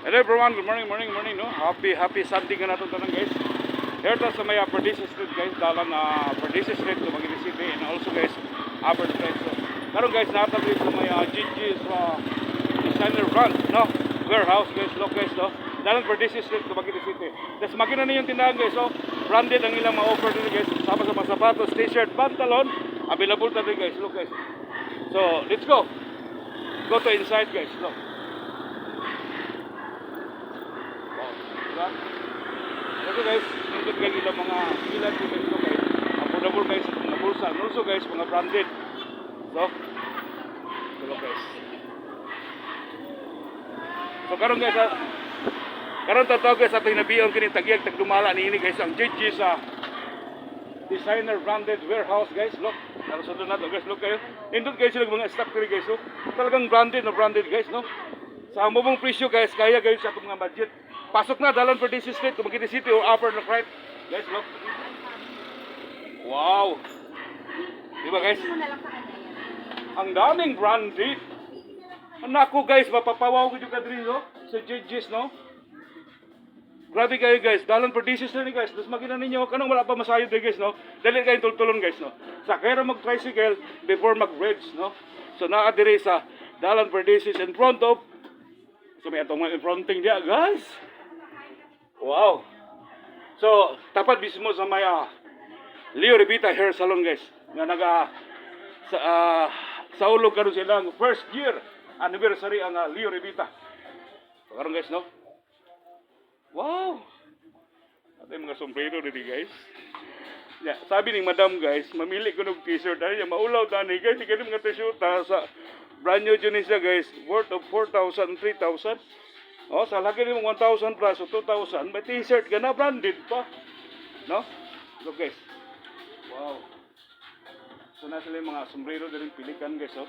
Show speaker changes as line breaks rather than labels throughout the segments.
Hello everyone, good morning, morning, no? Happy Sunday ka na ito tanong guys. Here to sa may Perdices Street guys, dalan na Perdices Street to Magdalena City, and also guys, Albert Place. So, karon guys, natagli sa may GG's designer brand, no? Warehouse guys, look guys, no? Dalan Perdices Street to Magdalena City. Tapos makina na yung tindahan guys, so branded ang ilang mga offer nila guys, sama sa mga sapatos, t-shirt, pantalon, available na rin guys, look guys. So, let's go. Go to inside guys, look. Ito guys, ito guys ilang mga ilan dito guys, affordable guys, mga bulsa, also guys, mga branded. So, ito guys. So karon guys, karon tatawag guys ato hinabiyon kini tagiyag tagdumala niini guys ang GG sa designer branded warehouse guys. Look, nasunod nato guys, look kayo. Nindot guys sila mga stock diri guys. So, talagang branded na branded guys, no? Sa mabong presyo guys, kaya guys sa atong mga budget. Pasok na dalan Perdices Street, Magdalena City o upper na right. Guys, look. Wow. Diba guys? Ang daming branded. Nako guys, mapapawaw ko yung kadri, no? Sa GG's, no? Grabe kayo guys, dalan Perdices na ni guys. Tapos makina ninyo, kanong wala pa masayod na guys, no? Dali kayong tultulon guys, no? Sa kaya mag-tricycle before mag-bridge, no? So naadiri sa dalan Perdices in front of, so may atong mga fronting dia guys. Wow. So, tapat mismo sa may Leo Revita Hair Salon guys. Nga naga sa ulog karon silang first year anniversary ang Leo Revita. So, karon guys, no? Wow. Ato yung mga sombrero dito guys. Yeah, sabi ni madam guys, mamili ko ng t-shirt. Ano yung maulaw tani guys. Hindi mga t-shirt sa brand new yun siya guys. Worth of 4,000, 3,000. Oh, sa lagi mo 1,000 plus o 2,000, may t-shirt ka na, branded pa. No? Look guys. Wow. So na sila yung mga sombrero din pilikan guys, oh.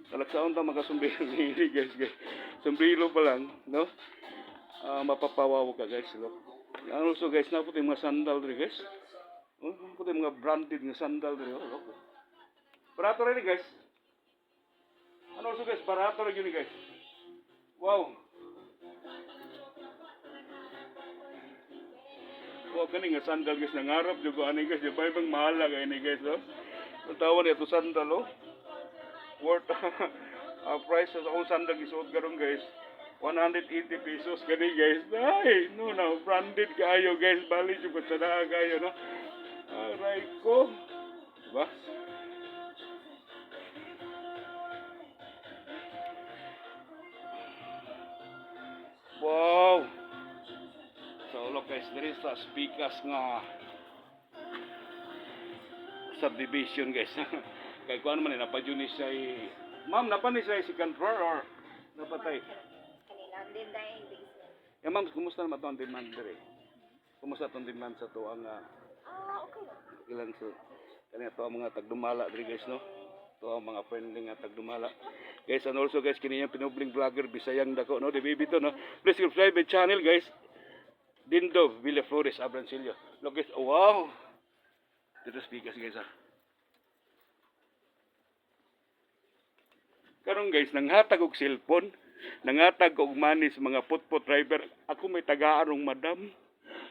Talagsaon ta mga sombrero dili guys. Sombrero pa lang, no? Mapapawaw ka guys, look. And also guys, naputi mga sandal din guys. Oh, naputi mga branded nga sandal din, oh. Look. Barato rin guys. And also guys, barato rin yun guys. Wow. O kani nga sandal guys nangarap jud ko ani guys, bay bang mahal kay ni guys, no. Tawon ito sandal, oh. Worth price sa akong sandal gisuot karon guys. 180 pesos kani guys. Ay, no, branded kaayo guys, bali jud ko sa naa kayo, no. Aray ko. Diba? Wow. So look guys, there is a speakers nga subdivision guys. Kaya kung ano man napadyon siya ma'am, napan siya second floor or napatay?
Kanilang din dahil basement.
Yeah ma'am, kumusta naman ito ang demand dire? Kumusta itong demand sa ito ang
Okay lang.
ilan so kanina ito ang mga tagdumala dire guys, no? Ito ang mga friendly nga tagdumala guys. And also guys, kini yung pinubling vlogger Bisayang Dako, no? Di baby to, no? Please subscribe my channel guys. Dindo Villaflores Abrancillo. Look guys, oh, wow. Dito speakers guys, Karon guys, nanghatag og cellphone, nanghatag og money sa mga putput driver. Ako may taga-arong madam.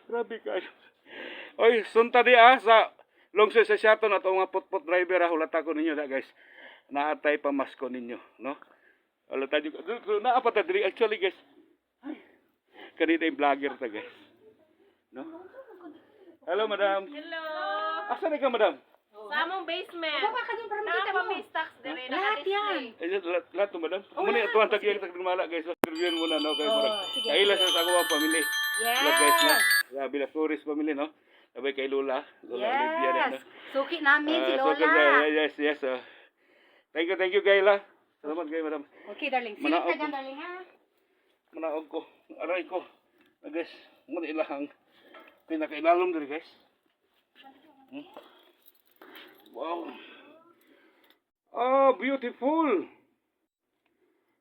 Grabe kayo. Oy, sunta di sa lungsod sa Siaton ato mga putput driver hulata ko ninyo da guys. Naatay pamasko ninyo, no? Hulata jud. Naapa ta diri actually guys. Ay. Kanina yung vlogger ta guys. No? Hello madam.
Hello!
Asa ni ka madam?
Sa among basement.
Baba ka din para makita mo.
May stocks dire
Lahat yan.
Lahat to madam. Muna ito ang tagiyang tagdumala guys. Interviewin muna no kay madam.
sige,
Kaila sa ako ang pamilya.
Yes.
Look guys, no? Sabi la Flores pamilya, no? Sabay kay Lola. Lola Olivia rin, no?
Yes. Suki namin si
So,
Lola.
yes. Thank you Kayla. Salamat kay madam.
Okay, darling. Sige
Manaog
ka dyan, darling, ha?
Manaog ko. Aray ko. Guys, muna ilahang pinakailalom diri guys. Wow. Oh, beautiful.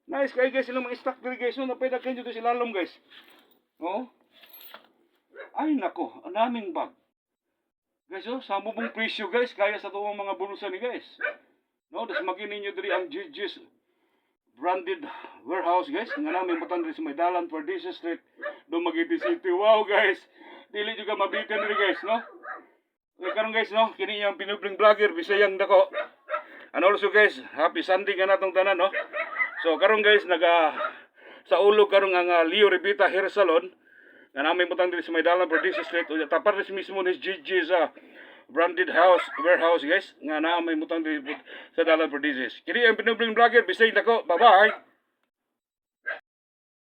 Nice kayo guys, ilang mga stock diri guys. No, napayda kayo dito sa lalom guys. Oh. Ay nako, ang daming bag. Guys, oh, sa mong presyo guys, kaya sa tuwang mga bulusan ni guys. No, das magin ninyo diri ang GG's branded warehouse guys nga namin butang diri sa Maydalan Pardiso Street Dumaguete City. Wow guys, dili juga mabitin diri guys no. Okay, karon guys no, kini yung pinubling vlogger Bisayang dako. And also guys, happy Sunday ka natong tanan no. So karon guys sa ulo karon nga Leo Revita Hair Salon nga namin butang diri sa Maydalan Pardiso Street o tapar mismo ni Gigi sa branded warehouse guys nga namin butang diri sa Dalan Pardiso. Kini ang pinubling vlogger Bisayang dako. Bye bye.